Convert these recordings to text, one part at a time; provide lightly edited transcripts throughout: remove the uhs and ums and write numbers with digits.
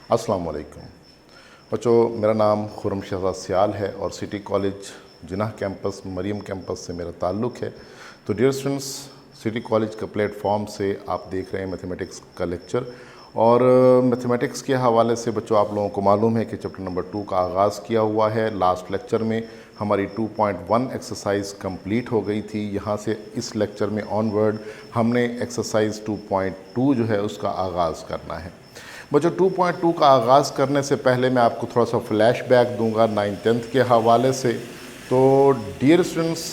अस्सलाम वालेकुम बच्चों, मेरा नाम खुर्रम शहजाद सियाल है और city college Jinnah campus Maryam campus से मेरा ताल्लुक़ है। तो डियर स्टूडेंट्स, सिटी कॉलेज का प्लेटफॉर्म से आप देख रहे हैं मैथमेटिक्स का लेक्चर। और मैथमेटिक्स के हवाले से बच्चों आप लोगों को मालूम है कि चैप्टर नंबर 2 का आगाज़ किया हुआ है। लास्ट लेक्चर में हमारी 2.1 एक्सरसाइज कंप्लीट हो गई थी। यहाँ से इस लेक्चर में ऑनवर्ड हमने एक्सरसाइज 2.2 जो है उसका आगाज़ करना है। बच्चों 2.2 का आगाज़ करने से पहले मैं आपको थोड़ा सा फ्लैशबैक दूंगा 9th-10th के हवाले से। तो डियर स्टूडेंट्स,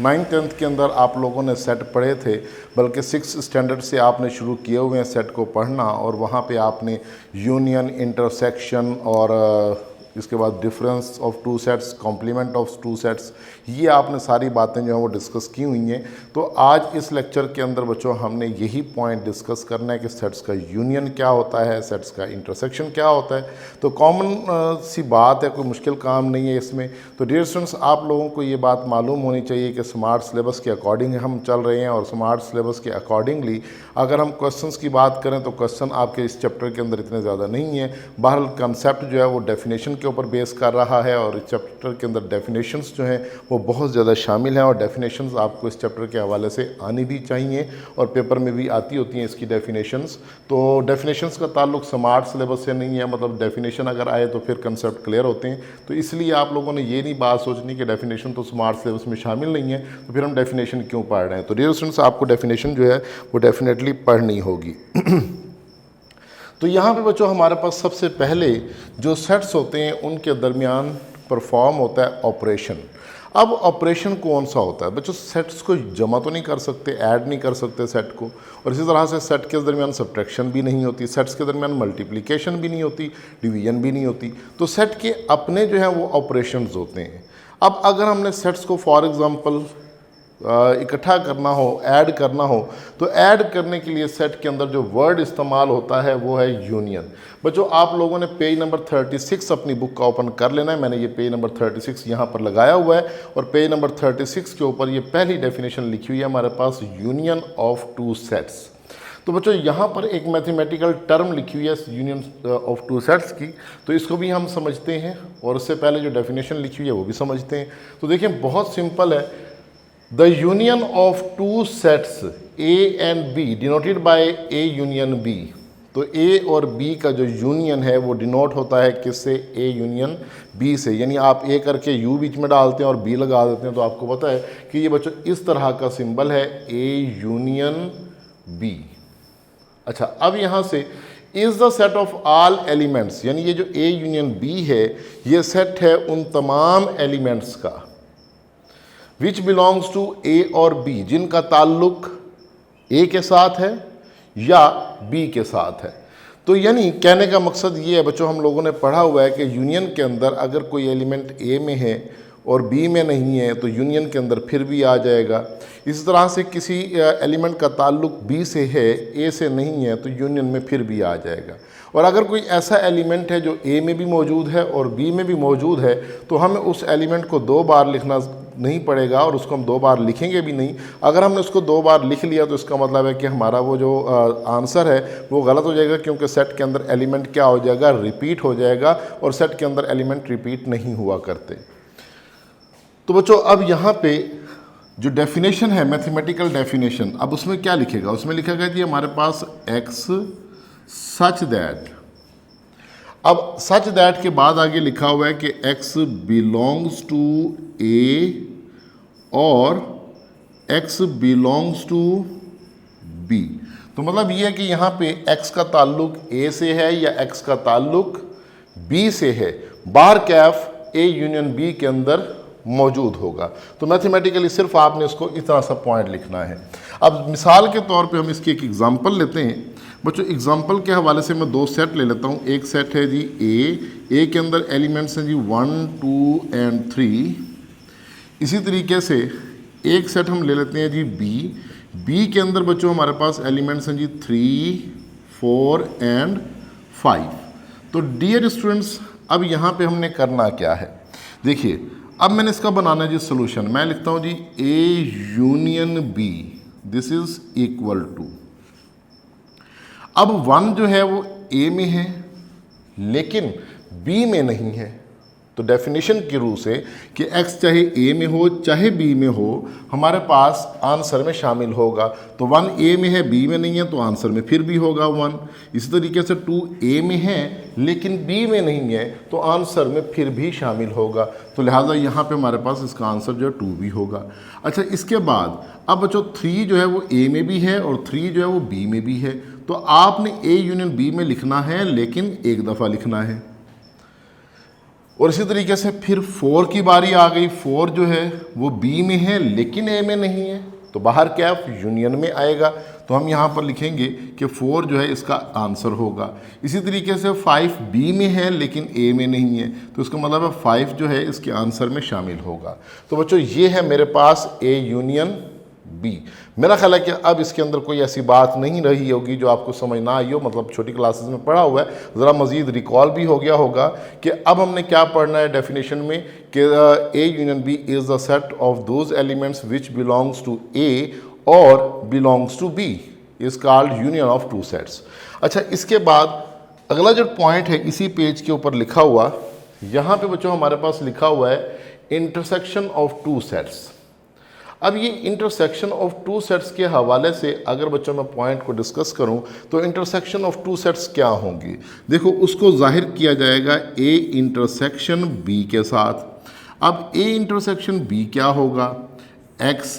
9th-10th के अंदर आप लोगों ने सेट पढ़े थे, बल्कि 6th स्टैंडर्ड से आपने शुरू किए हुए हैं सेट को पढ़ना। और वहाँ पे आपने यूनियन, इंटरसेक्शन और इसके बाद difference of two sets, complement of two sets, ये आपने सारी बातें जो हैं वो डिस्कस की हुई हैं। तो आज इस लेक्चर के अंदर बच्चों हमने यही पॉइंट डिस्कस करना है कि सेट्स का यूनियन क्या होता है, सेट्स का इंटरसेक्शन क्या होता है। तो कॉमन सी बात है, कोई मुश्किल काम नहीं है इसमें। तो डियर स्टूडेंट्स, आप लोगों को ये बात मालूम होनी चाहिए कि स्मार्ट सिलेबस के अकॉर्डिंग हम चल रहे हैं और स्मार्ट सिलेबस के अकॉर्डिंगली अगर हम क्वेश्चंस की बात करें तो क्वेश्चन आपके इस चैप्टर के अंदर इतने ज़्यादा नहीं है। बहरहाल कंसेप्ट जो है वो डेफिनेशन के ऊपर बेस कर रहा है और इस चैप्टर के अंदर डेफिनेशंस जो हैं वो बहुत ज़्यादा शामिल हैं और डेफिनेशंस आपको इस चैप्टर के हवाले से आनी भी चाहिए और पेपर में भी आती होती हैं इसकी डेफिनेशंस। तो डेफिनेशंस का ताल्लुक स्मार्ट सिलेबस से नहीं है, मतलब डेफिनेशन अगर आए तो फिर कंसेप्ट क्लियर होते हैं। तो इसलिए आप लोगों ने ये नहीं बात सोचनी कि डेफिनेशन तो स्मार्ट सिलेबस में शामिल नहीं है तो फिर हम डेफिनेशन क्यों पढ़ रहे हैं। तो डियर स्टूडेंट्स, आपको डेफिनेशन जो है वो डेफिनेटली पढ़नी होगी। तो यहाँ पे बच्चों हमारे पास सबसे पहले जो सेट्स होते हैं उनके दरमियान परफॉर्म होता है ऑपरेशन। अब ऑपरेशन कौन सा होता है बच्चों? सेट्स को जमा तो नहीं कर सकते, ऐड नहीं कर सकते सेट को, और इसी तरह से सेट के दरमियान सब्ट्रैक्शन भी नहीं होती, सेट्स के दरमियान मल्टीप्लिकेशन भी नहीं होती, डिवीजन भी नहीं होती। तो सेट के अपने जो हैं वो ऑपरेशंस होते हैं। अब अगर हमने सेट्स को फॉर एग्ज़ाम्पल इकट्ठा करना हो, ऐड करना हो, तो ऐड करने के लिए सेट के अंदर जो वर्ड इस्तेमाल होता है वो है यूनियन। बच्चों आप लोगों ने पेज नंबर 36 अपनी बुक का ओपन कर लेना है। मैंने ये पेज नंबर 36 यहाँ पर लगाया हुआ है और पेज नंबर 36 के ऊपर ये पहली डेफिनेशन लिखी हुई है हमारे पास, यूनियन ऑफ टू सेट्स। तो बच्चों यहाँ पर एक मैथमेटिकल टर्म लिखी हुई है यूनियन ऑफ टू सेट्स की, तो इसको भी हम समझते हैं और उससे पहले जो डेफिनेशन लिखी हुई है वो भी समझते हैं। तो देखिए बहुत सिंपल है, The union of two sets A and B denoted by A union B। तो A और B का जो यूनियन है वो डिनोट होता है किससे? A यूनियन B से। यानी आप A करके U बीच में डालते हैं और B लगा देते हैं तो आपको पता है कि ये बच्चों इस तरह का सिंबल है A यूनियन B। अच्छा, अब यहाँ से is the set of all elements, यानी ये जो A यूनियन B है ये सेट है उन तमाम एलिमेंट्स का विच बिलोंग्स टू ए और बी, जिनका ताल्लुक ए के साथ है या बी के साथ है। तो यानी कहने का मकसद ये है बच्चों, हम लोगों ने पढ़ा हुआ है कि यूनियन के अंदर अगर कोई एलिमेंट ए में है और बी में नहीं है तो यूनियन के अंदर फिर भी आ जाएगा। इस तरह से किसी एलिमेंट का ताल्लुक बी से है, ए से नहीं है, तो यूनियन में फिर भी आ जाएगा। और अगर कोई ऐसा एलिमेंट है जो ए में भी मौजूद है और बी में भी मौजूद है तो हमें उस एलिमेंट को 2 बार लिखना नहीं पड़ेगा और उसको हम 2 बार लिखेंगे भी नहीं। अगर हमने उसको 2 बार लिख लिया तो इसका मतलब है कि हमारा वो जो आंसर है वो गलत हो जाएगा, क्योंकि सेट के अंदर एलिमेंट क्या हो जाएगा? रिपीट हो जाएगा, और सेट के अंदर एलिमेंट रिपीट नहीं हुआ करते। तो बच्चों अब यहाँ पे जो डेफिनेशन है, मैथमेटिकल डेफिनेशन, अब उसमें क्या लिखेगा? उसमें लिखेगा जी हमारे पास x सच दैट, अब सच दैट के बाद आगे लिखा हुआ है कि x बिलोंग्स टू a और x बिलोंग्स टू b। तो मतलब ये है कि यहाँ पे x का ताल्लुक a से है या x का ताल्लुक b से है, बार कैफ a यूनियन b के अंदर मौजूद होगा। तो मैथमेटिकली सिर्फ आपने इसको इतना सा पॉइंट लिखना है। अब मिसाल के तौर पे हम इसकी एक एग्जांपल लेते हैं बच्चों। एग्जांपल के हवाले से मैं 2 सेट ले लेता हूँ। एक सेट है जी ए के अंदर एलिमेंट्स हैं जी 1, 2 एंड 3। इसी तरीके से एक सेट हम ले लेते हैं जी बी के अंदर बच्चों हमारे पास एलिमेंट्स हैं जी 3, 4 एंड 5। तो डियर स्टूडेंट्स, अब यहाँ पे हमने करना क्या है? देखिए अब मैंने इसका बनाना है जी सोल्यूशन। मैं लिखता हूँ जी A union B, this is equal to, अब 1 जो है वो A में है लेकिन बी में नहीं है। तो डेफिनेशन के रूप से कि x चाहे a में हो चाहे b में हो, हमारे पास आंसर में शामिल होगा। तो 1 a में है b में नहीं है, तो आंसर में फिर भी होगा 1। इसी तरीके से 2 a में है लेकिन b में नहीं है, तो आंसर में फिर भी शामिल होगा। तो लिहाजा यहाँ पे हमारे पास इसका आंसर जो है 2 भी होगा। अच्छा, इसके बाद अब बच्चों 3 जो है वो a में भी है और 3 जो है वो b में भी है। तो आपने a यूनियन b में लिखना है, लेकिन एक दफ़ा लिखना है। और इसी तरीके से फिर 4 की बारी आ गई। 4 जो है वो B में है लेकिन A में नहीं है, तो बाहर कैफ यूनियन में आएगा। तो हम यहाँ पर लिखेंगे कि 4 जो है इसका आंसर होगा। इसी तरीके से 5 B में है लेकिन A में नहीं है, तो इसका मतलब है 5 जो है इसके आंसर में शामिल होगा। तो बच्चों ये है मेरे पास A यूनियन B। मेरा ख्याल है कि अब इसके अंदर कोई ऐसी बात नहीं रही होगी जो आपको समझ ना आई हो, मतलब छोटी क्लासेस में पढ़ा हुआ है, ज़रा मज़ीद रिकॉल भी हो गया होगा कि अब हमने क्या पढ़ना है डेफिनेशन में कि A union B is the set of those elements which belongs to A और belongs to B is called union of two sets. अच्छा, इसके बाद अगला जो पॉइंट है इसी पेज के ऊपर लिखा हुआ, यहाँ पे बच्चों हमारे पास लिखा हुआ है इंटरसेक्शन ऑफ टू सेट्स। अब ये इंटरसेक्शन ऑफ टू सेट्स के हवाले से अगर बच्चों मैं पॉइंट को डिस्कस करूं तो इंटरसेक्शन ऑफ टू सेट्स क्या होंगी। देखो, उसको जाहिर किया जाएगा A इंटरसेक्शन B के साथ। अब A इंटरसेक्शन B क्या होगा, X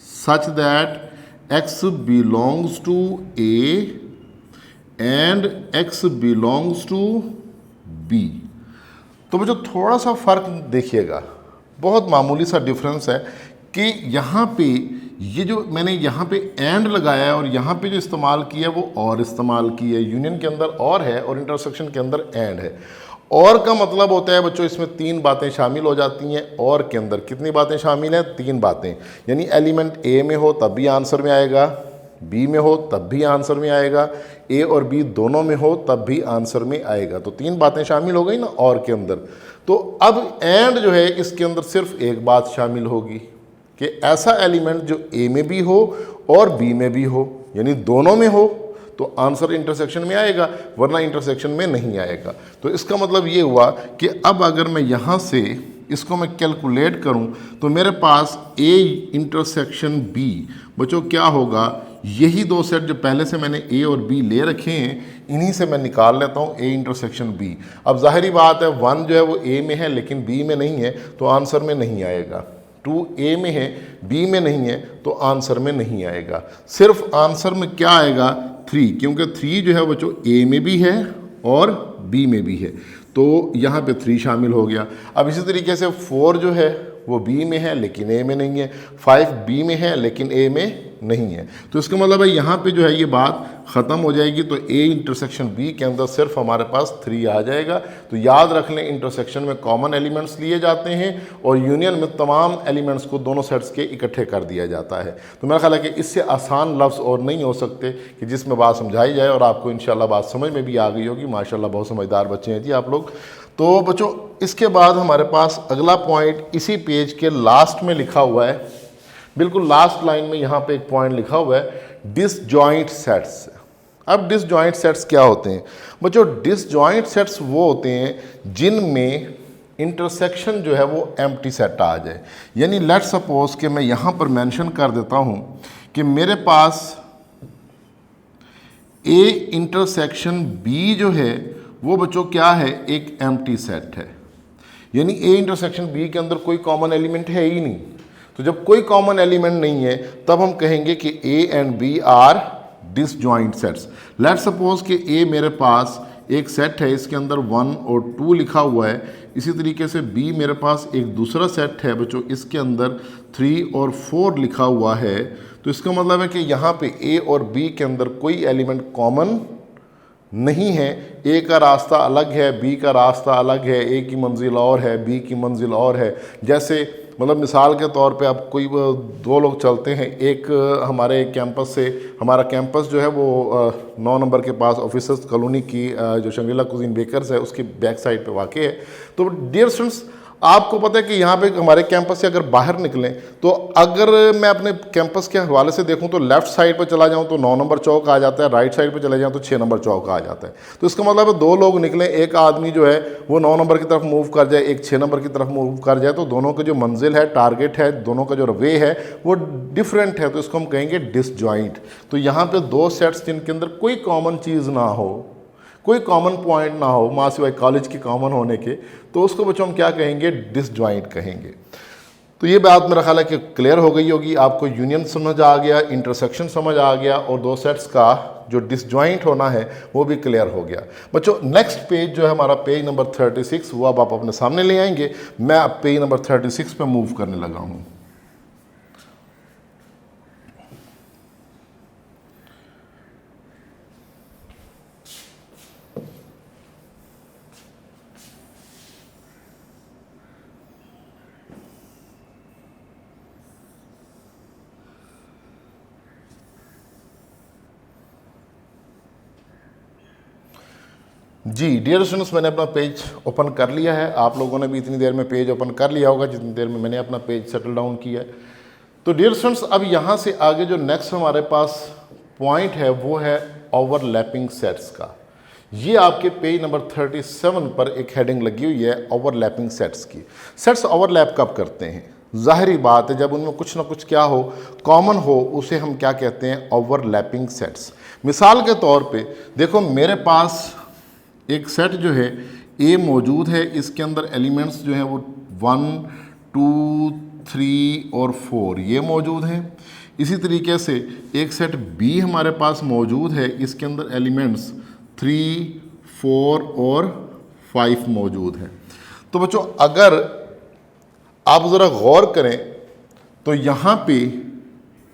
such that X belongs to A and X belongs to B। तो बच्चों थोड़ा सा फ़र्क देखिएगा, बहुत मामूली सा डिफरेंस है कि यहाँ पे ये जो मैंने यहाँ पे एंड लगाया है और यहाँ पे जो इस्तेमाल किया है वो और इस्तेमाल की है। यूनियन के अंदर और है और इंटरसेक्शन के अंदर एंड है। और का मतलब होता है बच्चों इसमें 3 बातें शामिल हो जाती हैं। और के अंदर कितनी बातें शामिल हैं, 3 बातें। यानी एलिमेंट A में हो तब भी आंसर में आएगा, B में हो तब भी आंसर में आएगा, A और B दोनों में हो तब भी आंसर में आएगा। तो 3 बातें शामिल हो गई ना और के अंदर। तो अब एंड जो है इसके अंदर सिर्फ एक बात शामिल होगी कि ऐसा एलिमेंट जो A में भी हो और B में भी हो, यानी दोनों में हो, तो आंसर इंटरसेक्शन में आएगा, वरना इंटरसेक्शन में नहीं आएगा। तो इसका मतलब ये हुआ कि अब अगर मैं यहाँ से इसको मैं कैलकुलेट करूँ तो मेरे पास A इंटरसेक्शन B बच्चों क्या होगा, यही 2 सेट जो पहले से मैंने A और B ले रखे हैं इन्हीं से मैं निकाल लेता हूँ A इंटरसेक्शन B। अब जाहिरी बात है 1 जो है वो A में है लेकिन B में नहीं है, तो आंसर में नहीं आएगा। 2 A में है B में नहीं है, तो आंसर में नहीं आएगा। सिर्फ आंसर में क्या आएगा, 3, क्योंकि 3 जो है बच्चों A में भी है और B में भी है, तो यहाँ पे 3 शामिल हो गया। अब इसी तरीके से 4 जो है वो B में है लेकिन A में नहीं है, 5 B में है लेकिन A में नहीं है। तो इसका मतलब है यहाँ पे जो है ये बात ख़त्म हो जाएगी। तो A इंटरसेक्शन B के अंदर सिर्फ हमारे पास 3 आ जाएगा। तो याद रख लें, इंटरसेक्शन में कॉमन एलिमेंट्स लिए जाते हैं और यूनियन में तमाम एलिमेंट्स को दोनों सेट्स के इकट्ठे कर दिया जाता है। तो मेरा ख्याल है कि इससे आसान लफ्ज़ और नहीं हो सकते कि जिसमें बात समझाई जाए और आपको इंशाल्लाह बात समझ में भी आ गई होगी। माशाल्लाह बहुत समझदार बच्चे हैं जी आप लोग। तो बच्चों इसके बाद हमारे पास अगला पॉइंट इसी पेज के लास्ट में लिखा हुआ है, बिल्कुल लास्ट लाइन में यहाँ पे एक पॉइंट लिखा हुआ है, डिसजॉइंट सेट्स। अब डिसजॉइंट सेट्स क्या होते हैं बच्चों, डिसजॉइंट सेट्स वो होते हैं जिनमें इंटरसेक्शन जो है वो एम्प्टी सेट आ जाए। यानी लेट सपोज कि मैं यहाँ पर मेंशन कर देता हूँ कि मेरे पास A इंटरसेक्शन B जो है वो बच्चों क्या है, एक एम्प्टी सेट है। यानी A इंटरसेक्शन B के अंदर कोई कॉमन एलिमेंट है ही नहीं। तो जब कोई कॉमन एलिमेंट नहीं है तब हम कहेंगे कि A and B are disjoint sets. Let suppose कि A मेरे पास एक सेट है, इसके अंदर 1 और 2 लिखा हुआ है। इसी तरीके से B मेरे पास एक दूसरा सेट है बच्चों, इसके अंदर 3 और 4 लिखा हुआ है। तो इसका मतलब है कि यहाँ पे A और B के अंदर कोई एलिमेंट कॉमन नहीं है। A का रास्ता अलग है, B का रास्ता अलग है, A की मंजिल और है, B की मंजिल और है। जैसे मतलब मिसाल के तौर पे आप कोई 2 लोग चलते हैं, एक हमारे कैंपस से, हमारा कैंपस जो है वो 9 नंबर के पास ऑफिसर्स कॉलोनी की जो शंग्रीला कुजीन बेकर्स है उसकी बैक साइड पे वाक़ है। तो डियर स्टूडेंट्स, आपको पता है कि यहाँ पे हमारे कैंपस से अगर बाहर निकलें तो अगर मैं अपने कैंपस के हवाले से देखूँ तो लेफ्ट साइड पर चला जाऊँ तो 9 नंबर चौक आ जाता है, राइट साइड पर चले जाऊँ तो 6 नंबर चौक आ जाता है। तो इसका मतलब है 2 लोग निकलें, एक आदमी जो है वो 9 नंबर की तरफ मूव कर जाए, एक 6 नंबर की तरफ मूव कर जाए, तो दोनों का जो मंजिल है, टारगेट है, दोनों का जो वे है वो डिफरेंट है, तो इसको हम कहेंगे डिसजॉइंट। तो यहाँ पर 2 सेट्स जिनके अंदर कोई कॉमन चीज़ ना हो, कोई कॉमन पॉइंट ना हो माँ सिवाय कॉलेज के कॉमन होने के, तो उसको बच्चों हम क्या कहेंगे, डिसजॉइंट कहेंगे। तो ये बात मेरा ख्याल है कि क्लियर हो गई होगी, आपको यूनियन समझ आ गया, इंटरसेक्शन समझ आ गया, और 2 सेट्स का जो डिसजॉइंट होना है वो भी क्लियर हो गया। बच्चों नेक्स्ट पेज जो है हमारा पेज नंबर 36, वो अब आप अपने सामने ले आएंगे। मैं अब पेज नंबर 36 पे मूव करने लगा हूँ। जी डियर स्टूडेंट्स, मैंने अपना पेज ओपन कर लिया है। आप लोगों ने भी इतनी देर में पेज ओपन कर लिया होगा जितनी देर में मैंने अपना पेज सेटल डाउन किया है। तो डियर स्टूडेंट्स, अब यहाँ से आगे जो नेक्स्ट हमारे पास पॉइंट है वो है ओवरलैपिंग सेट्स का। ये आपके पेज नंबर 37 पर एक हेडिंग लगी हुई है ओवरलैपिंग सेट्स की। सेट्स ओवरलैप कब करते हैं? जाहिर बात है जब उनमें कुछ ना कुछ क्या हो, कॉमन हो, उसे हम क्या कहते हैं, ओवरलैपिंग सेट्स। मिसाल के तौर पे देखो, मेरे पास एक सेट जो है ए मौजूद है, इसके अंदर एलिमेंट्स जो हैं वो 1, 2, 3 और 4 ये मौजूद हैं। इसी तरीके से एक सेट बी हमारे पास मौजूद है, इसके अंदर एलिमेंट्स 3, 4 और 5 मौजूद हैं। तो बच्चों अगर आप ज़रा गौर करें तो यहाँ पे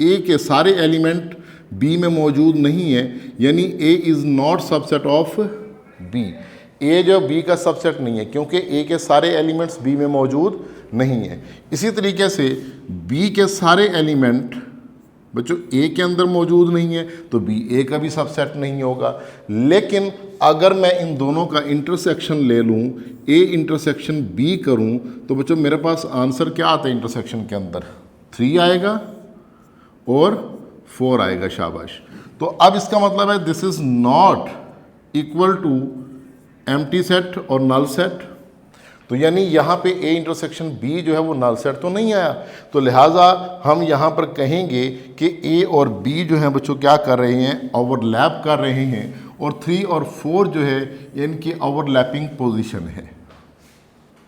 ए के सारे एलिमेंट बी में मौजूद नहीं है, यानी A is not subset of B. A जो बी का सबसेट नहीं है क्योंकि ए के सारे एलिमेंट्स बी में मौजूद नहीं है। इसी तरीके से बी के सारे एलिमेंट बच्चों ए के अंदर मौजूद नहीं है तो बी ए का भी सबसेट नहीं होगा। लेकिन अगर मैं इन दोनों का इंटरसेक्शन ले लूँ, ए इंटरसेक्शन बी करूँ, तो बच्चों मेरे पास आंसर क्या आता है इंटरसेक्शन के अंदर, 3 आएगा और 4 आएगा। शाबाश। तो अब इसका मतलब है this is not equal to empty set और नल सेट। तो यानी यहाँ पे ए इंटरसेक्शन बी जो है वो नल सेट तो नहीं आया, तो लिहाजा हम यहाँ पर कहेंगे कि ए और बी जो है बच्चों क्या कर रहे हैं, ओवरलैप कर रहे हैं, और 3 और 4 जो है इनकी ओवरलैपिंग पोजीशन है।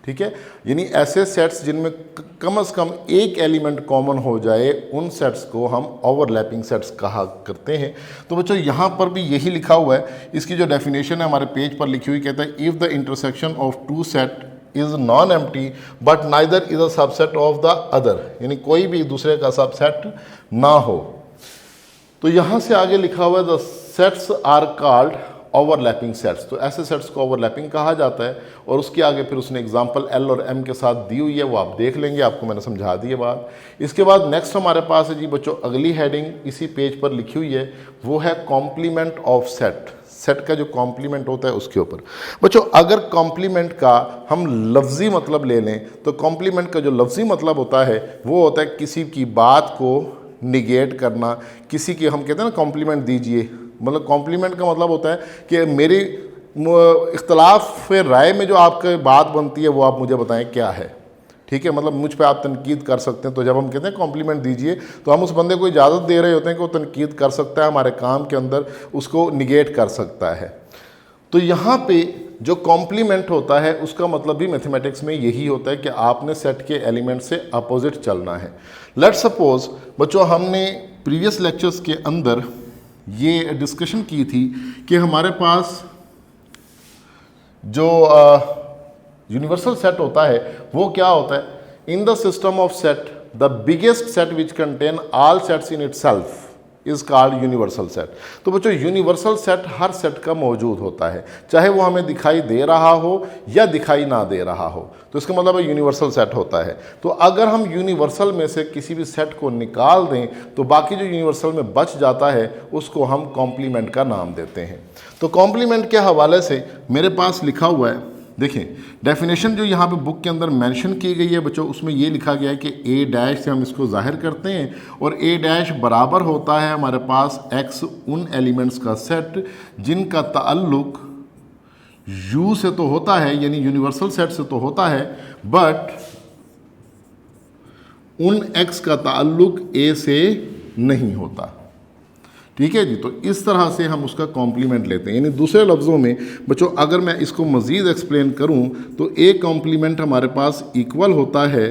ठीक है, यानी ऐसे सेट्स जिनमें कम से कम एक एलिमेंट कॉमन हो जाए उन सेट्स को हम ओवरलैपिंग सेट्स कहा करते हैं। तो बच्चों यहाँ पर भी यही लिखा हुआ है, इसकी जो डेफिनेशन है हमारे पेज पर लिखी हुई, कहता है if the intersection of 2 set is non empty but neither is a subset of the other, यानी कोई भी दूसरे का सबसेट ना हो। तो यहाँ से आगे लिखा हुआ है the sets are called overlapping sets. तो ऐसे सेट्स को ओवरलैपिंग कहा जाता है, और उसके आगे फिर उसने एग्जांपल एल और एम के साथ दी हुई है, वो आप देख लेंगे, आपको मैंने समझा दी है बात। इसके बाद नेक्स्ट हमारे पास है जी बच्चों अगली हेडिंग इसी पेज पर लिखी हुई है, वो है कॉम्प्लीमेंट ऑफ सेट। सेट का जो कॉम्प्लीमेंट होता है उसके ऊपर। बच्चों अगर कॉम्प्लीमेंट का हम लफ्ज़ी मतलब ले लें तो कॉम्प्लीमेंट का जो लफ्ज़ी मतलब होता है वो होता है किसी की बात को निगेट करना, किसी की हम कहते हैं ना कॉम्प्लीमेंट दीजिए, मतलब कॉम्प्लीमेंट का मतलब होता है कि मेरी इख्तलाफ राय में जो आपकी बात बनती है वो आप मुझे बताएं क्या है। ठीक है, मतलब मुझ पे आप तनकीद कर सकते हैं। तो जब हम कहते हैं कॉम्प्लीमेंट दीजिए तो हम उस बंदे को इजाज़त दे रहे होते हैं कि वो तनकीद कर सकता है, हमारे काम के अंदर उसको निगेट कर सकता है। तो यहाँ पे जो कॉम्प्लीमेंट होता है उसका मतलब भी मैथमेटिक्स में यही होता है कि आपने सेट के एलिमेंट से अपोजिट चलना है। लेट्स सपोज बच्चों हमने प्रीवियस लेक्चर्स के अंदर ये डिस्कशन की थी कि हमारे पास जो यूनिवर्सल सेट होता है वो क्या होता है, in the system of set the biggest set which contain all sets in itself is called universal set. तो बच्चों यूनिवर्सल सेट हर सेट का मौजूद होता है, चाहे वो हमें दिखाई दे रहा हो या दिखाई ना दे रहा हो, तो इसका मतलब है यूनिवर्सल सेट होता है। तो अगर हम यूनिवर्सल में से किसी भी सेट को निकाल दें तो बाकी जो यूनिवर्सल में बच जाता है उसको हम कॉम्प्लीमेंट का नाम देते हैं। तो कॉम्प्लीमेंट के हवाले से मेरे पास लिखा हुआ है देखें डेफिनेशन जो यहाँ पे बुक के अंदर मेंशन की गई है बच्चों, उसमें ये लिखा गया है कि ए डैश से हम इसको जाहिर करते हैं और ए डैश बराबर होता है हमारे पास एक्स उन एलिमेंट्स का सेट जिनका ताल्लुक यू से तो होता है, यानी यूनिवर्सल सेट से तो होता है, बट उन एक्स का ताल्लुक ए से नहीं होता। ठीक है जी, तो इस तरह से हम उसका कॉम्प्लीमेंट लेते हैं। यानी दूसरे लफ्ज़ों में बच्चों अगर मैं इसको मज़ीद एक्सप्लेन करूं तो ए कॉम्प्लीमेंट हमारे पास इक्वल होता है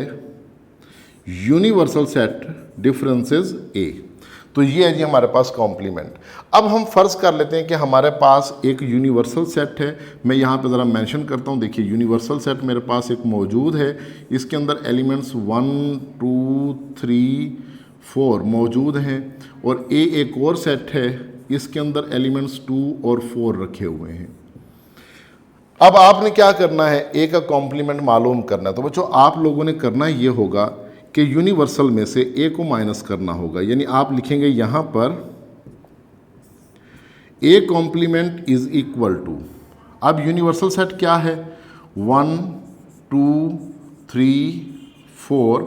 यूनिवर्सल सेट डिफरेंसेस ए। तो ये है जी हमारे पास कॉम्प्लीमेंट। अब हम फ़र्ज़ कर लेते हैं कि हमारे पास एक यूनिवर्सल सेट है। मैं यहाँ पे ज़रा मेंशन करता हूँ, देखिए यूनिवर्सल सेट मेरे पास एक मौजूद है, इसके अंदर एलिमेंट्स 1 2 3 4 मौजूद हैं और ए एक और सेट है, इसके अंदर एलिमेंट्स 2 और 4 रखे हुए हैं। अब आपने क्या करना है, ए का कॉम्प्लीमेंट मालूम करना है। तो बच्चों आप लोगों ने करना ये होगा कि यूनिवर्सल में से ए को माइनस करना होगा, यानी आप लिखेंगे यहाँ पर A complement is equal to, अब यूनिवर्सल सेट क्या है 1 2 3 4,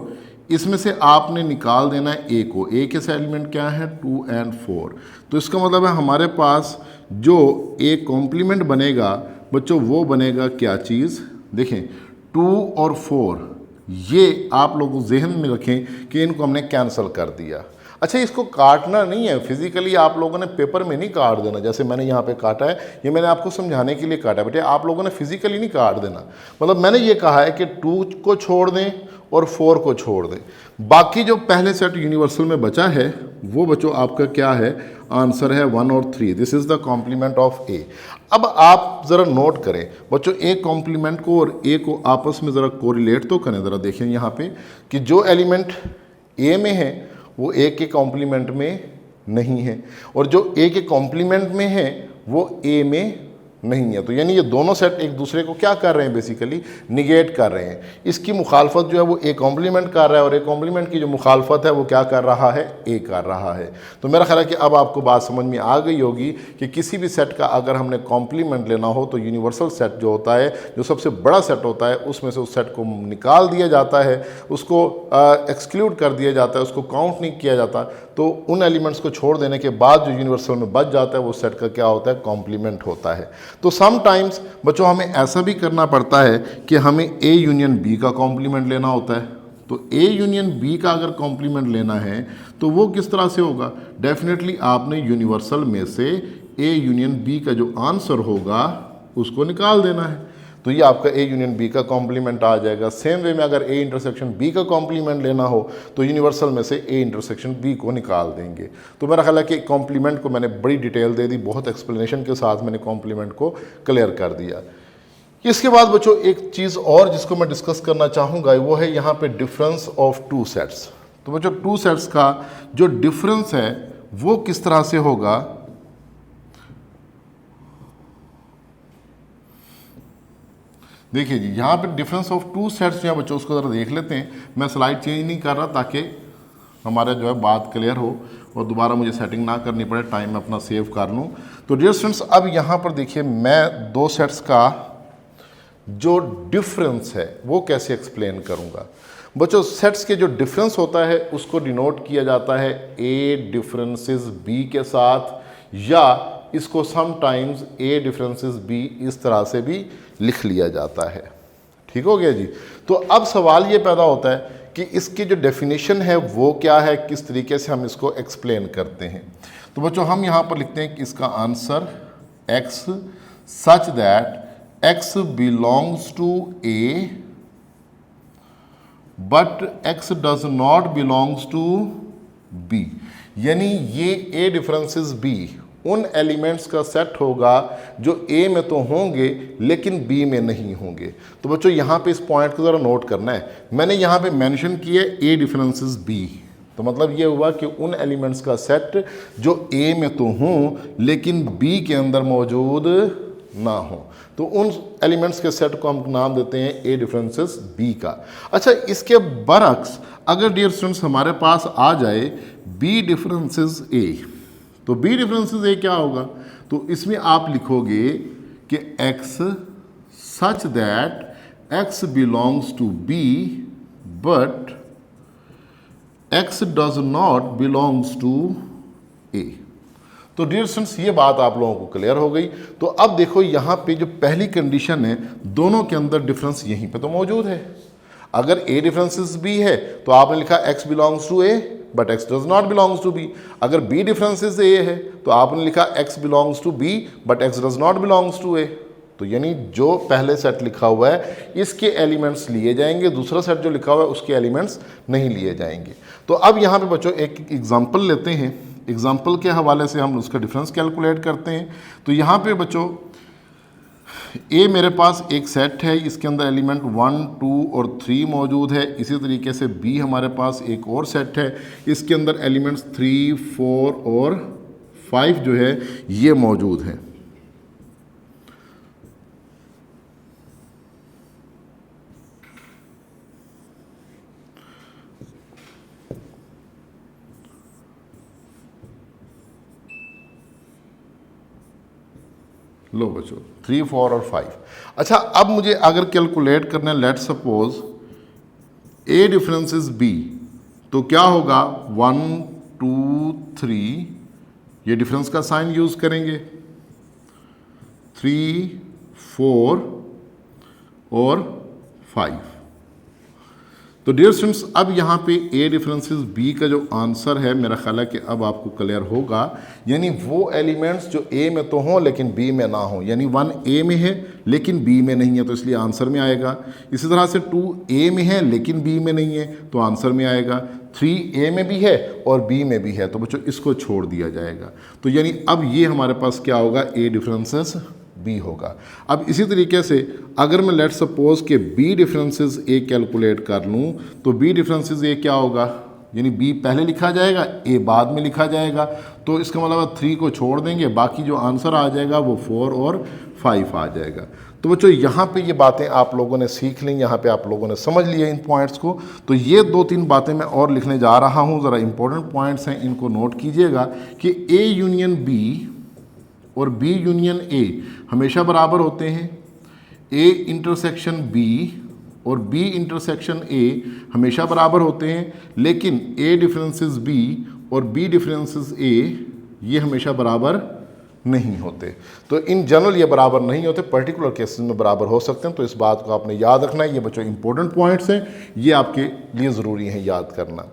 इसमें से आपने निकाल देना है ए को। ए के एलिमेंट क्या है 2 और 4, तो इसका मतलब है हमारे पास जो ए कॉम्प्लीमेंट बनेगा बच्चों वो बनेगा क्या चीज़, देखें 2 और 4, ये आप लोग जहन में रखें कि इनको हमने कैंसिल कर दिया। अच्छा इसको काटना नहीं है, फिजिकली आप लोगों ने पेपर में नहीं काट देना, जैसे मैंने यहाँ पे काटा है, ये मैंने आपको समझाने के लिए काटा है बेटे, आप लोगों ने फिजिकली नहीं काट देना। मतलब मैंने ये कहा है कि 2 को छोड़ दें और 4 को छोड़ दें, बाकी जो पहले सेट यूनिवर्सल में बचा है वो बच्चों आपका क्या है, आंसर है 1 और 3। This is the complement of A. अब आप ज़रा नोट करें बच्चों, ए कॉम्प्लीमेंट को और ए को आपस में ज़रा कोरिलेट तो करें। ज़रा देखें यहाँ पे कि जो एलिमेंट ए में है वो ए के कॉम्प्लीमेंट में नहीं है और जो ए के कॉम्प्लीमेंट में है वो ए में नहीं है। तो यानी ये दोनों सेट एक दूसरे को क्या कर रहे हैं, बेसिकली निगेट कर रहे हैं। इसकी मुखालफत जो है वो ए कॉम्प्लीमेंट कर रहा है और ए कॉम्प्लीमेंट की जो मुखालफत है वो क्या कर रहा है, ए कर रहा है। तो मेरा ख्याल है कि अब आपको बात समझ में आ गई होगी कि किसी भी सेट का अगर हमने कॉम्प्लीमेंट लेना हो तो यूनिवर्सल सेट जो होता है, जो सबसे बड़ा सेट होता है, उसमें से उस सेट को निकाल दिया जाता है, उसको एक्सक्लूड कर दिया जाता है, उसको काउंट नहीं किया जाता। तो उन एलिमेंट्स को छोड़ देने के बाद जो यूनिवर्सल में बच जाता है वो सेट का क्या होता है, कॉम्प्लीमेंट होता है। तो समटाइम्स बच्चों हमें ऐसा भी करना पड़ता है कि हमें ए यूनियन बी का कॉम्प्लीमेंट लेना होता है। तो ए यूनियन बी का अगर कॉम्प्लीमेंट लेना है तो वो किस तरह से होगा, डेफिनेटली आपने यूनिवर्सल में से ए यूनियन बी का जो आंसर होगा उसको निकाल देना है। तो ये आपका ए यूनियन बी का कॉम्प्लीमेंट आ जाएगा। सेम वे में अगर ए इंटरसेक्शन बी का कॉम्प्लीमेंट लेना हो तो यूनिवर्सल में से ए इंटरसेक्शन बी को निकाल देंगे। तो मेरा ख्याल है कि कॉम्प्लीमेंट को मैंने बड़ी डिटेल दे दी, बहुत एक्सप्लेनेशन के साथ मैंने कॉम्प्लीमेंट को क्लियर कर दिया। इसके बाद बच्चों एक चीज़ और जिसको मैं डिस्कस करना चाहूँगा वो है यहाँ पे डिफरेंस ऑफ 2 सेट्स। तो बच्चों 2 सेट्स का जो डिफरेंस है वो किस तरह से होगा, देखिए जी यहाँ पे डिफरेंस ऑफ 2 सेट्स जो है बच्चों उसको ज़रा देख लेते हैं। मैं स्लाइड चेंज नहीं कर रहा ताकि हमारा जो है बात क्लियर हो और दोबारा मुझे सेटिंग ना करनी पड़े, टाइम में अपना सेव कर लूँ। तो डियर स्टूडेंट्स अब यहाँ पर देखिए मैं 2 सेट्स का जो डिफरेंस है वो कैसे एक्सप्लेन करूँगा। बच्चों सेट्स के जो डिफरेंस होता है उसको डिनोट किया जाता है ए डिफरेंसेस बी के साथ, या इसको समटाइम्स ए डिफरेंसेस बी इस तरह से भी लिख लिया जाता है। ठीक हो गया जी। तो अब सवाल ये पैदा होता है कि इसकी जो डेफिनेशन है वो क्या है, किस तरीके से हम इसको एक्सप्लेन करते हैं। तो बच्चों हम यहाँ पर लिखते हैं कि इसका answer x such that x belongs to a but x does not belongs to b। यानी ये a डिफरेंसेस b उन एलिमेंट्स का सेट होगा जो A में तो होंगे लेकिन B में नहीं होंगे। तो बच्चों यहाँ पे इस पॉइंट को ज़रा नोट करना है। मैंने यहाँ पे मेंशन किया A डिफरेंसेस B, तो मतलब ये हुआ कि उन एलिमेंट्स का सेट जो A में तो हों लेकिन B के अंदर मौजूद ना हो, तो उन एलिमेंट्स के सेट को हम नाम देते हैं A डिफरेंसेस B का। अच्छा इसके बरक्स अगर डियर स्टूडेंट्स हमारे पास आ जाए B डिफरेंसेस A, तो बी डिफरेंसेस ए क्या होगा, तो इसमें आप लिखोगे कि x such that x belongs to B but x does not belongs to A. तो डियर स्टूडेंट्स ये बात आप लोगों को क्लियर हो गई। तो अब देखो यहाँ पे जो पहली कंडीशन है, दोनों के अंदर डिफरेंस यहीं पे तो मौजूद है। अगर ए डिफरेंसेस बी है तो आपने लिखा x belongs to A but x does not belongs to B. अगर बी डिफरेंसेस ए है तो आपने लिखा x belongs to B but x does not belongs to A. तो यानी जो पहले सेट लिखा हुआ है इसके एलिमेंट्स लिए जाएंगे, दूसरा सेट जो लिखा हुआ है उसके एलिमेंट्स नहीं लिए जाएंगे। तो अब यहाँ पे बच्चों एक एग्जांपल लेते हैं, एग्जांपल के हवाले से हम उसका डिफरेंस कैलकुलेट करते हैं। तो यहाँ पे बच्चों ए मेरे पास एक सेट है, इसके अंदर एलिमेंट 1, 2 और 3 मौजूद है। इसी तरीके से बी हमारे पास एक और सेट है, इसके अंदर एलिमेंट्स 3, 4 और 5 जो है ये मौजूद है। लो बच्चों 3, 4 और 5। अच्छा अब मुझे अगर कैलकुलेट करना है, लेट सपोज ए डिफरेंसेस बी, तो क्या होगा 1, 2, 3, ये डिफरेंस का साइन यूज करेंगे, 3, 4 और 5। तो डियर स्टूडेंट्स अब यहाँ पे ए डिफरेंसेस बी का जो आंसर है मेरा ख्याल है कि अब आपको क्लियर होगा। यानी वो एलिमेंट्स जो ए में तो हों लेकिन बी में ना हो, यानी 1 ए में है लेकिन बी में नहीं है तो इसलिए आंसर में आएगा। इसी तरह से 2 ए में है लेकिन बी में नहीं है तो आंसर में आएगा। 3 ए में भी है और बी में भी है तो बच्चों इसको छोड़ दिया जाएगा। तो यानी अब ये हमारे पास क्या होगा, ए डिफरेंसेस बी होगा। अब इसी तरीके से अगर मैं लेट सपोज के बी डिफरेंसेस ए कैलकुलेट कर लूँ तो बी डिफरेंसेस ए क्या होगा, यानी बी पहले लिखा जाएगा ए बाद में लिखा जाएगा। तो इसका मतलब 3 को छोड़ देंगे, बाकी जो आंसर आ जाएगा वो 4 और 5 आ जाएगा। तो बच्चों यहाँ पे ये बातें आप लोगों ने सीख ली, यहाँ पे आप लोगों ने समझ लिया इन पॉइंट्स को। तो ये 2-3 बातें मैं और लिखने जा रहा हूँ, ज़रा इंपॉर्टेंट पॉइंट्स हैं, इनको नोट कीजिएगा कि ए यूनियन बी और बी यूनियन ए हमेशा बराबर होते हैं। ए इंटरसेक्शन बी और बी इंटरसेक्शन ए हमेशा बराबर होते हैं, लेकिन ए डिफरेंसेस बी और बी डिफरेंसेस ए ये हमेशा बराबर नहीं होते। तो इन जनरल ये बराबर नहीं होते, पर्टिकुलर केसेस में बराबर हो सकते हैं। तो इस बात को आपने याद रखना है। ये बच्चों इंपॉर्टेंट पॉइंट्स हैं, ये आपके लिए ज़रूरी है याद करना।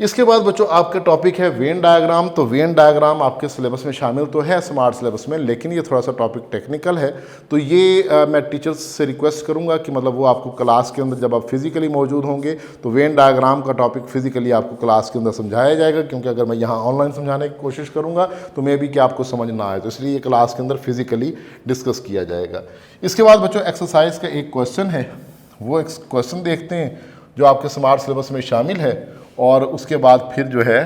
इसके बाद बच्चों आपका टॉपिक है वेन डायग्राम। तो वेन डायग्राम आपके सिलेबस में शामिल तो है स्मार्ट सिलेबस में, लेकिन ये थोड़ा सा टॉपिक टेक्निकल है। तो ये मैं टीचर्स से रिक्वेस्ट करूंगा कि मतलब वो आपको क्लास के अंदर जब आप फिजिकली मौजूद होंगे तो वेन डायग्राम का टॉपिक फिजिकली आपको क्लास के अंदर समझाया जाएगा, क्योंकि अगर मैं यहाँ ऑनलाइन समझाने की कोशिश करूँगा तो मे बी कि आपको समझ ना आए, तो इसलिए ये क्लास के अंदर फिजिकली डिस्कस किया जाएगा। इसके बाद बच्चों एक्सरसाइज का एक क्वेश्चन है, वो क्वेश्चन देखते हैं जो आपके स्मार्ट सिलेबस में शामिल है, और उसके बाद फिर जो है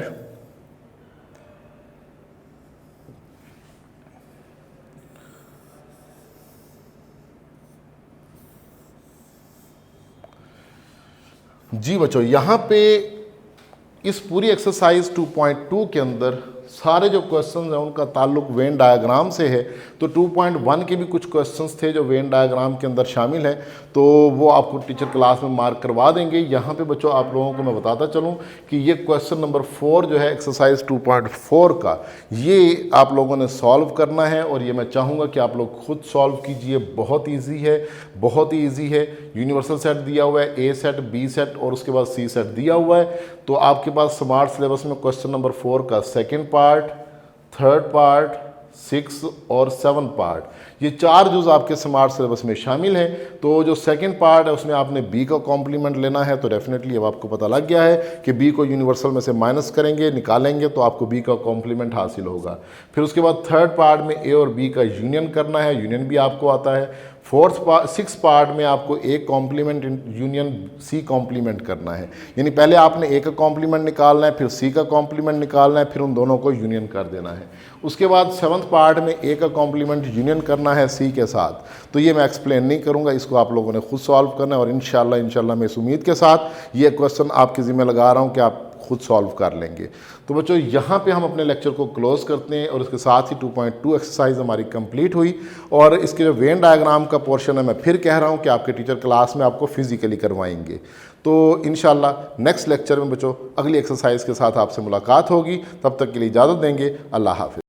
जी बच्चों यहाँ पे इस पूरी एक्सरसाइज 2.2 के अंदर सारे जो क्वेश्चंस हैं उनका ताल्लुक वेन डायग्राम से है। तो 2.1 के भी कुछ क्वेश्चंस थे जो वेन डायग्राम के अंदर शामिल हैं, तो वो आपको टीचर क्लास में मार्क करवा देंगे। यहाँ पे बच्चों आप लोगों को मैं बताता चलूँ कि ये क्वेश्चन नंबर 4 जो है एक्सरसाइज 2.4 का, ये आप लोगों ने सॉल्व करना है, और ये मैं चाहूँगा कि आप लोग खुद सॉल्व कीजिए। बहुत ईजी है, बहुत ही ईजी है। यूनिवर्सल सेट दिया हुआ है, ए सेट, बी सेट और उसके बाद सी सेट दिया हुआ है। तो आपके पास स्मार्ट सिलेबस में क्वेश्चन नंबर 4 का सेकेंड पार्ट, थर्ड पार्ट, 6 और 7 पार्ट, ये 4 जुज आपके स्मार्ट सिलेबस में शामिल है। तो जो सेकंड पार्ट है उसमें आपने बी का कॉम्प्लीमेंट लेना है। तो डेफिनेटली अब आपको पता लग गया है कि बी को यूनिवर्सल में से माइनस करेंगे, निकालेंगे तो आपको बी का कॉम्प्लीमेंट हासिल होगा। फिर उसके बाद थर्ड पार्ट में ए और बी का यूनियन करना है, यूनियन भी आपको आता है। 6 पार्ट में आपको A complement union C complement करना है, यानी पहले आपने ए का कॉम्प्लीमेंट निकालना है, फिर सी का कॉम्प्लीमेंट निकालना है, फिर उन दोनों को यूनियन कर देना है। उसके बाद 7th पार्ट में ए का कॉम्प्लीमेंट यूनियन करना है सी के साथ। तो ये मैं एक्सप्लेन नहीं करूंगा, इसको आप लोगों ने खुद सॉल्व करना है, और इंशाल्लाह मैं इस उम्मीद के साथ ये क्वेश्चन आपके ज़िम्मे लगा रहा हूँ कि आप खुद सॉल्व कर लेंगे। तो बच्चों यहाँ पे हम अपने लेक्चर को क्लोज करते हैं और उसके साथ ही 2.2 एक्सरसाइज हमारी कंप्लीट हुई। और इसके जो वेन डायग्राम का पोर्शन है मैं फिर कह रहा हूँ कि आपके टीचर क्लास में आपको फिजिकली करवाएंगे। तो इंशाल्लाह नेक्स्ट लेक्चर में बच्चों अगली एक्सरसाइज के साथ आपसे मुलाकात होगी। तब तक के लिए इजाज़त देंगे। अल्लाह हाफ़िज़।